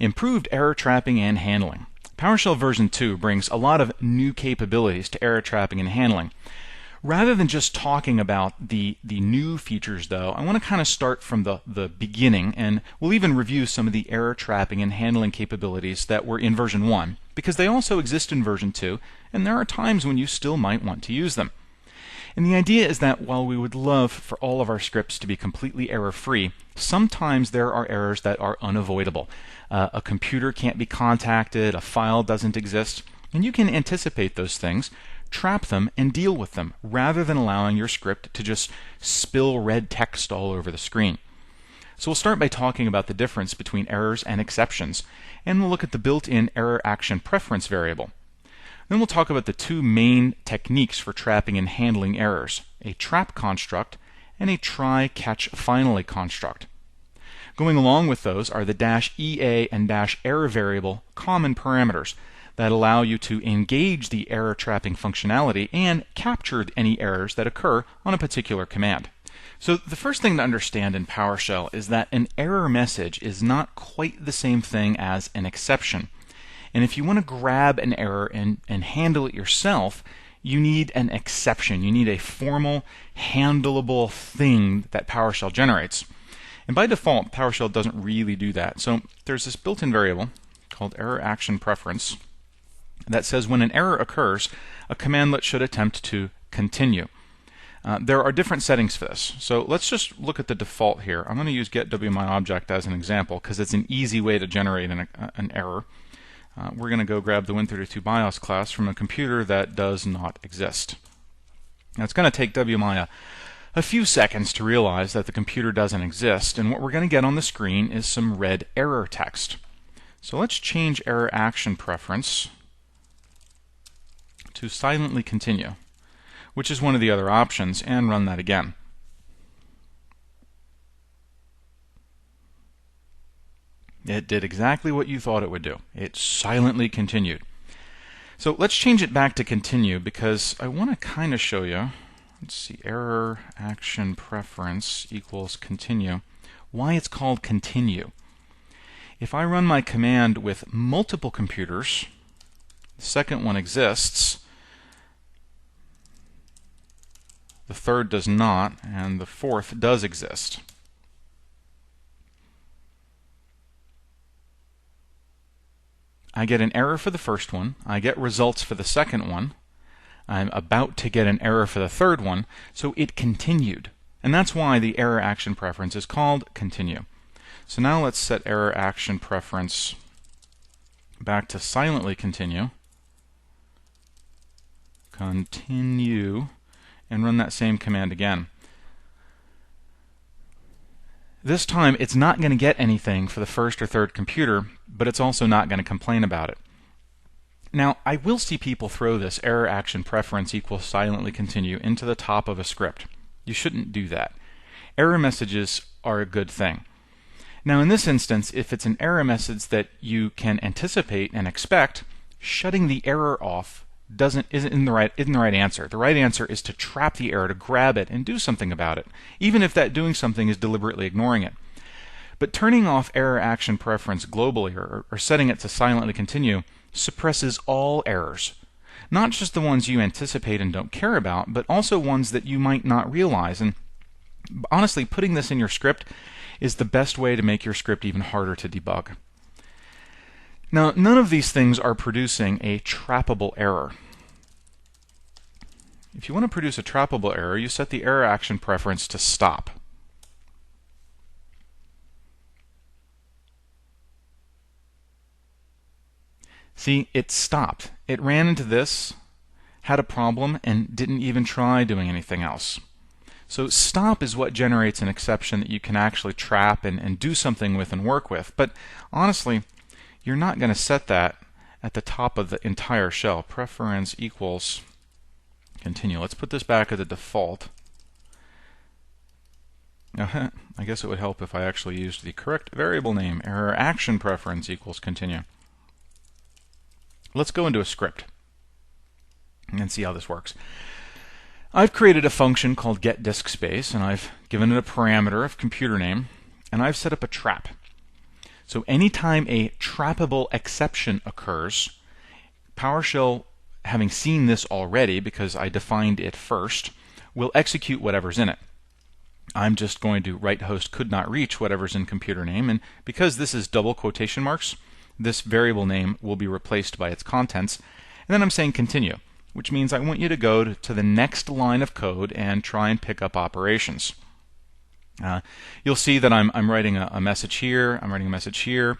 Improved error trapping and handling. PowerShell version 2 brings a lot of new capabilities to error trapping and handling. Rather than just talking about the new features, though, I want to kind of start from the beginning, and we'll even review some of the error trapping and handling capabilities that were in version 1, because they also exist in version 2, and there are times when you still might want to use them. And the idea is that while we would love for all of our scripts to be completely error-free, sometimes there are errors that are unavoidable. A computer can't be contacted, a file doesn't exist, and you can anticipate those things, trap them, and deal with them, rather than allowing your script to just spill red text all over the screen. So we'll start by talking about the difference between errors and exceptions, and we'll look at the built-in error action preference variable. Then we'll talk about the two main techniques for trapping and handling errors, a trap construct and a try-catch-finally construct. Going along with those are the -EA and -error variable common parameters that allow you to engage the error trapping functionality and capture any errors that occur on a particular command. So the first thing to understand in PowerShell is that an error message is not quite the same thing as an exception. And if you want to grab an error and handle it yourself, you need an exception. You need a formal, handleable thing that PowerShell generates. And by default, PowerShell doesn't really do that. So there's this built-in variable called error action preference that says when an error occurs, a commandlet should attempt to continue. There are different settings for this. So let's just look at the default here. I'm going to use getWMyObject as an example because it's an easy way to generate an error. We're going to go grab the Win32 BIOS class from a computer that does not exist. Now it's going to take WMI a few seconds to realize that the computer doesn't exist, and what we're going to get on the screen is some red error text. So let's change error action preference to silently continue, which is one of the other options, and run that again. It did exactly what you thought it would do. It silently continued. So let's change it back to continue because I want to kind of show you, let's see, error action preference equals continue, why it's called continue. If I run my command with multiple computers, the second one exists, the third does not, and the fourth does exist. I get an error for the first one, I get results for the second one, I'm about to get an error for the third one, so it continued. And that's why the error action preference is called continue. So now let's set error action preference back to silently continue, continue, and run that same command again. This time it's not going to get anything for the first or third computer, but it's also not going to complain about it. Now, I will see people throw this error action preference equals silently continue into the top of a script. You shouldn't do that. Error messages are a good thing. Now, in this instance, if it's an error message that you can anticipate and expect, shutting the error off isn't the right answer. The right answer is to trap the error, to grab it, and do something about it, even if that doing something is deliberately ignoring it. But turning off error action preference globally, or setting it to silently continue, suppresses all errors. Not just the ones you anticipate and don't care about, but also ones that you might not realize. And honestly, putting this in your script is the best way to make your script even harder to debug. Now, none of these things are producing a trappable error. If you want to produce a trappable error, you set the error action preference to stop. See, it stopped. It ran into this, had a problem, and didn't even try doing anything else. So stop is what generates an exception that you can actually trap and do something with and work with. But honestly, you're not going to set that at the top of the entire shell. Preference equals continue. Let's put this back as a default. Now, I guess it would help if I actually used the correct variable name. Error action preference equals continue. Let's go into a script and see how this works. I've created a function called getDiskSpace, and I've given it a parameter of computer name, and I've set up a trap. So anytime a trappable exception occurs, PowerShell, having seen this already because I defined it first, will execute whatever's in it. I'm just going to write host could not reach whatever's in computer name, and because this is double quotation marks, this variable name will be replaced by its contents. And then I'm saying continue, which means I want you to go to the next line of code and try and pick up operations. You'll see that I'm writing a message here, I'm writing a message here,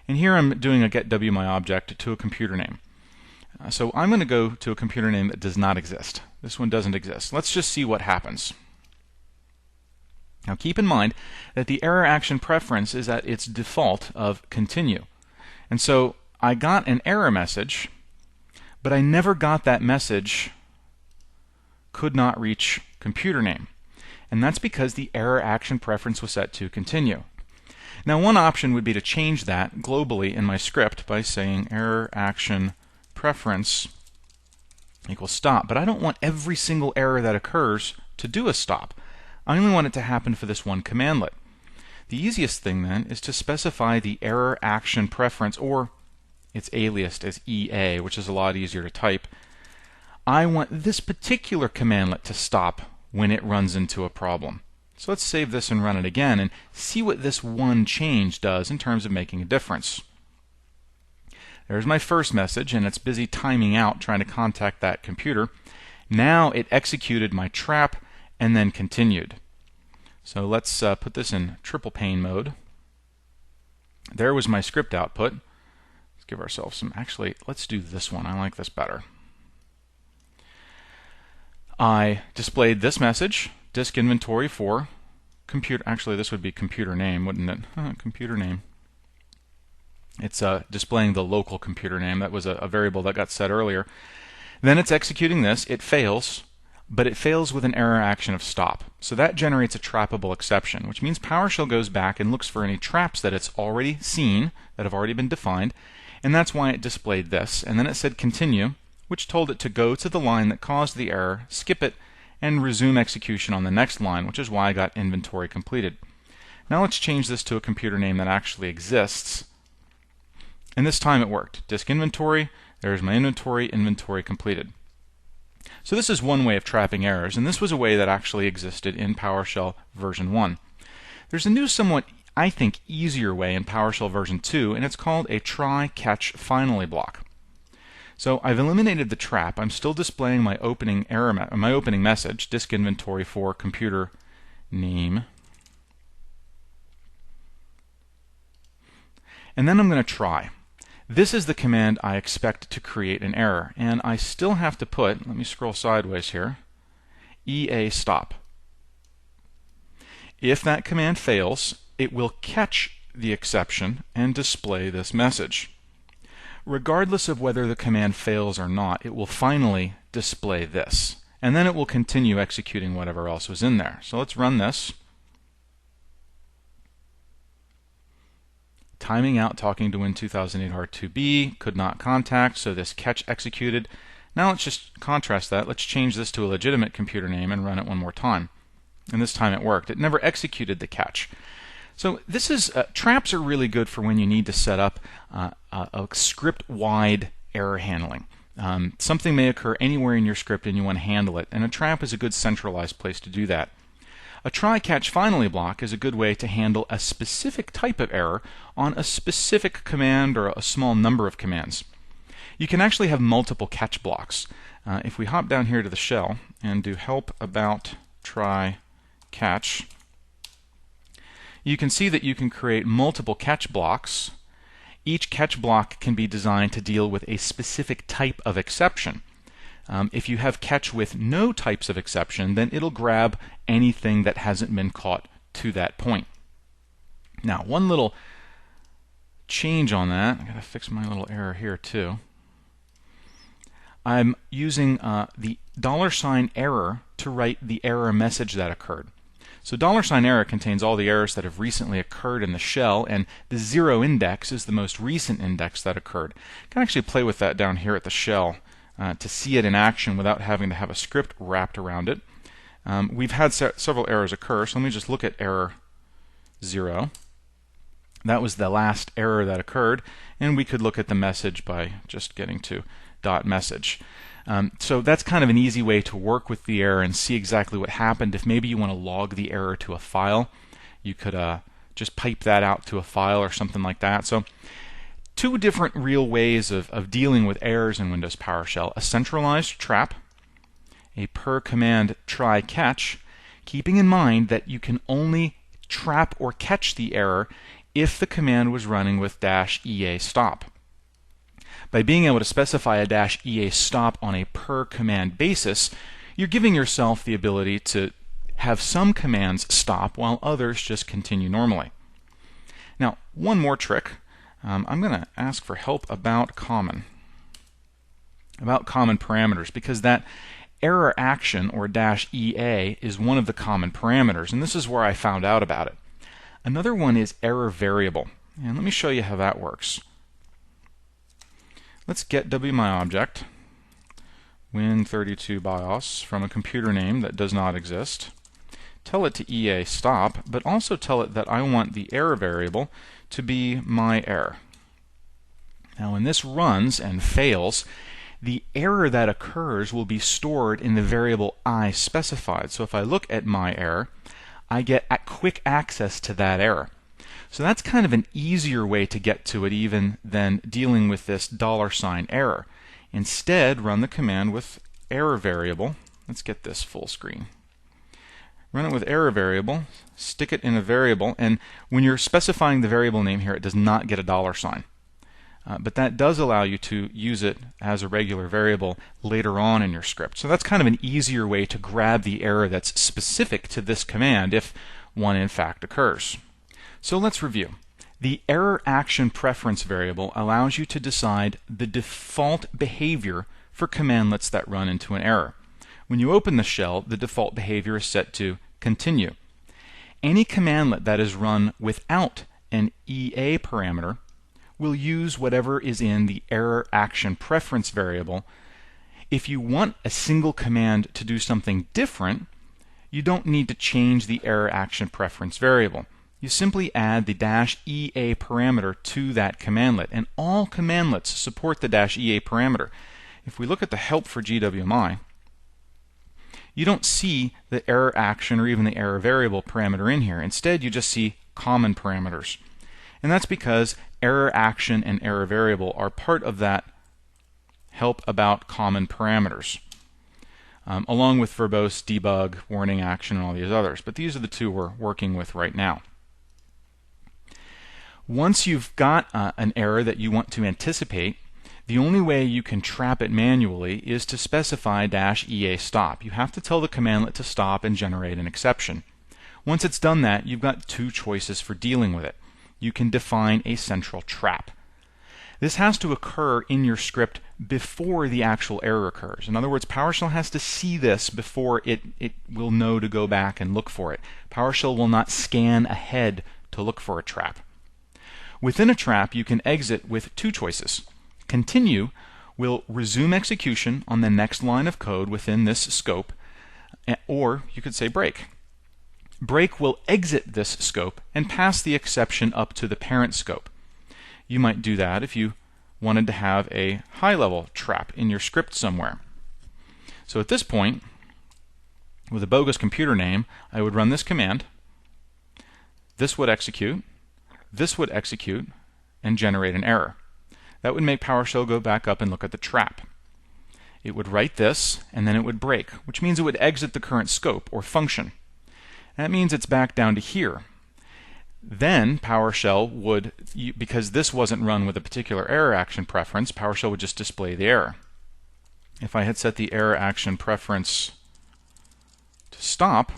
and here I'm doing a get wMyObject to a computer name. So I'm going to go to a computer name that does not exist. This one doesn't exist. Let's just see what happens. Now keep in mind that the error action preference is at its default of continue. And so I got an error message, but I never got that message could not reach computer name. And that's because the error action preference was set to continue. Now one option would be to change that globally in my script by saying error action preference equals stop. But I don't want every single error that occurs to do a stop. I only want it to happen for this one commandlet. The easiest thing then is to specify the error action preference, or it's aliased as EA, which is a lot easier to type. I want this particular commandlet to stop when it runs into a problem. So let's save this and run it again and see what this one change does in terms of making a difference. There's my first message, and it's busy timing out trying to contact that computer. Now it executed my trap and then continued. So let's put this in triple pane mode. There was my script output. Let's give ourselves some, actually, let's do this one. I like this better. I displayed this message, disk inventory for computer, actually this would be computer name, wouldn't it? Computer name. It's displaying the local computer name. That was a variable that got set earlier. Then it's executing this. It fails, but it fails with an error action of stop. So that generates a trappable exception, which means PowerShell goes back and looks for any traps that it's already seen, that have already been defined, and that's why it displayed this. And then it said continue, which told it to go to the line that caused the error, skip it, and resume execution on the next line, which is why I got inventory completed. Now let's change this to a computer name that actually exists. And this time it worked. Disk inventory, there's my inventory, inventory completed. So this is one way of trapping errors, and this was a way that actually existed in PowerShell version 1. There's a new, somewhat, I think, easier way in PowerShell version 2, and it's called a try, catch, finally block. So I've eliminated the trap. I'm still displaying my opening error, my opening message, disk inventory for computer name. And then I'm going to try. This is the command I expect to create an error, and I still have to put, let me scroll sideways here, EA stop. If that command fails, it will catch the exception and display this message. Regardless of whether the command fails or not, it will finally display this, and then it will continue executing whatever else was in there. So let's run this. Timing out, talking to Win2008 Hard2B, could not contact, so this catch executed. Now let's just contrast that. Let's change this to a legitimate computer name and run it one more time. And this time it worked. It never executed the catch. So this is traps are really good for when you need to set up a script-wide error handling. Something may occur anywhere in your script and you want to handle it, and a trap is a good centralized place to do that. A try, catch, finally block is a good way to handle a specific type of error on a specific command or a small number of commands. You can actually have multiple catch blocks. If we hop down here to the shell and do help about try, catch, you can see that you can create multiple catch blocks. Each catch block can be designed to deal with a specific type of exception. If you have catch with no types of exception, then it'll grab anything that hasn't been caught to that point. Now, one little change on that, I've got to fix my little error here too. I'm using the $error to write the error message that occurred. So $error contains all the errors that have recently occurred in the shell, and the 0 index is the most recent index that occurred. I can actually play with that down here at the shell to see it in action without having to have a script wrapped around it. We've had several errors occur, so let me just look at error 0. That was the last error that occurred, and we could look at the message by just getting to .message. So that's kind of an easy way to work with the error and see exactly what happened. If maybe you want to log the error to a file, you could just pipe that out to a file or something like that. So two different real ways of dealing with errors in Windows PowerShell: a centralized trap, a per command try catch, keeping in mind that you can only trap or catch the error if the command was running with -ea stop. By being able to specify a -ea stop on a per command basis, you're giving yourself the ability to have some commands stop while others just continue normally. Now, one more trick. I'm going to ask for help about common parameters, because that error action, or -ea, is one of the common parameters, and this is where I found out about it. Another one is error variable, and let me show you how that works. Let's get wmyObject Win32BIOS from a computer name that does not exist. Tell it to ea stop, but also tell it that I want the error variable to be my error. Now when this runs and fails, the error that occurs will be stored in the variable I specified. So if I look at my error, I get quick access to that error. So that's kind of an easier way to get to it even than dealing with this $ error. Instead, run the command with error variable. Let's get this full screen. Run it with error variable, stick it in a variable, and when you're specifying the variable name here, it does not get a $. But that does allow you to use it as a regular variable later on in your script. So that's kind of an easier way to grab the error that's specific to this command if one in fact occurs. So let's review. The error action preference variable allows you to decide the default behavior for commandlets that run into an error. When you open the shell, the default behavior is set to continue. Any commandlet that is run without an EA parameter will use whatever is in the error action preference variable. If you want a single command to do something different, you don't need to change the error action preference variable. You simply add the -EA parameter to that commandlet, and all commandlets support the -EA parameter. If we look at the help for GWMI, you don't see the error action or even the error variable parameter in here. Instead, you just see common parameters. And that's because error action and error variable are part of that help about common parameters, along with verbose, debug, warning action, and all these others. But these are the two we're working with right now. Once you've got an error that you want to anticipate, the only way you can trap it manually is to specify -EA stop. You have to tell the commandlet to stop and generate an exception. Once it's done that, you've got two choices for dealing with it. You can define a central trap. This has to occur in your script before the actual error occurs. In other words, PowerShell has to see this before it will know to go back and look for it. PowerShell will not scan ahead to look for a trap. Within a trap, you can exit with two choices. Continue will resume execution on the next line of code within this scope, or you could say break. Break will exit this scope and pass the exception up to the parent scope. You might do that if you wanted to have a high-level trap in your script somewhere. So at this point, with a bogus computer name, I would run this command. This would execute, and generate an error. That would make PowerShell go back up and look at the trap. It would write this, and then it would break, which means it would exit the current scope or function. That means it's back down to here. Then PowerShell would, because this wasn't run with a particular error action preference, PowerShell would just display the error. If I had set the error action preference to stop,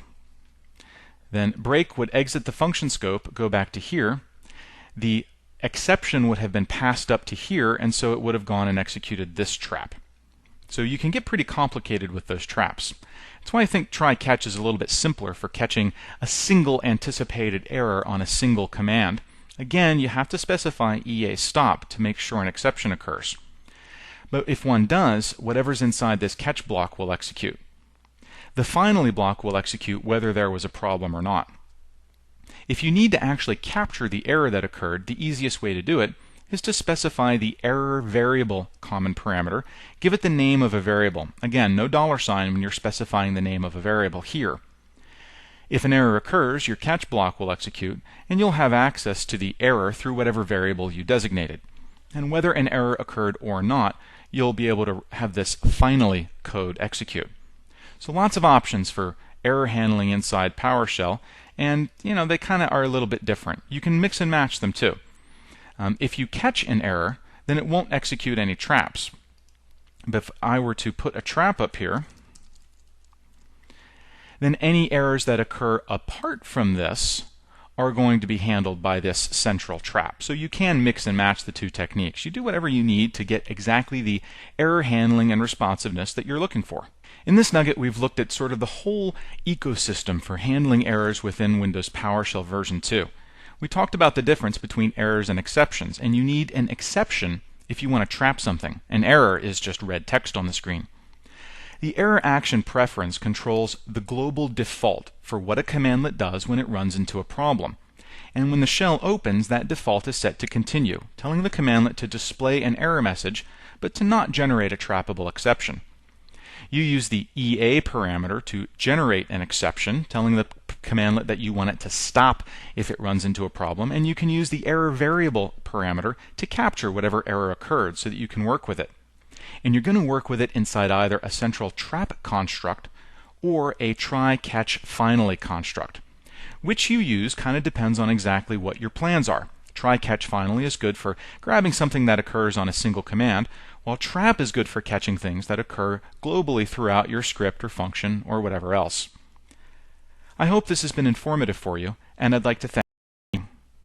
then break would exit the function scope, go back to here. The exception would have been passed up to here, and so it would have gone and executed this trap. So you can get pretty complicated with those traps. That's why I think try catch is a little bit simpler for catching a single anticipated error on a single command. Again, you have to specify EA stop to make sure an exception occurs. But if one does, whatever's inside this catch block will execute. The finally block will execute whether there was a problem or not. If you need to actually capture the error that occurred, the easiest way to do it is to specify the error variable common parameter. Give it the name of a variable. Again, no $sign when you're specifying the name of a variable here. If an error occurs, your catch block will execute, and you'll have access to the error through whatever variable you designated. And whether an error occurred or not, you'll be able to have this finally code execute. So lots of options for error handling inside PowerShell, and they kind of are a little bit different. You can mix and match them too. If you catch an error, then it won't execute any traps. But if I were to put a trap up here, then any errors that occur apart from this are going to be handled by this central trap. So you can mix and match the two techniques. You do whatever you need to get exactly the error handling and responsiveness that you're looking for. In this nugget, we've looked at sort of the whole ecosystem for handling errors within Windows PowerShell version 2. We talked about the difference between errors and exceptions, and you need an exception if you want to trap something. An error is just red text on the screen. The error action preference controls the global default for what a commandlet does when it runs into a problem. And when the shell opens, that default is set to continue, telling the commandlet to display an error message, but to not generate a trappable exception. You use the EA parameter to generate an exception, telling the commandlet that you want it to stop if it runs into a problem, and you can use the error variable parameter to capture whatever error occurred so that you can work with it. And you're going to work with it inside either a central trap construct or a try catch finally construct. Which you use kind of depends on exactly what your plans are. Try catch finally is good for grabbing something that occurs on a single command, while trap is good for catching things that occur globally throughout your script or function or whatever else. I hope this has been informative for you, and I'd like to thank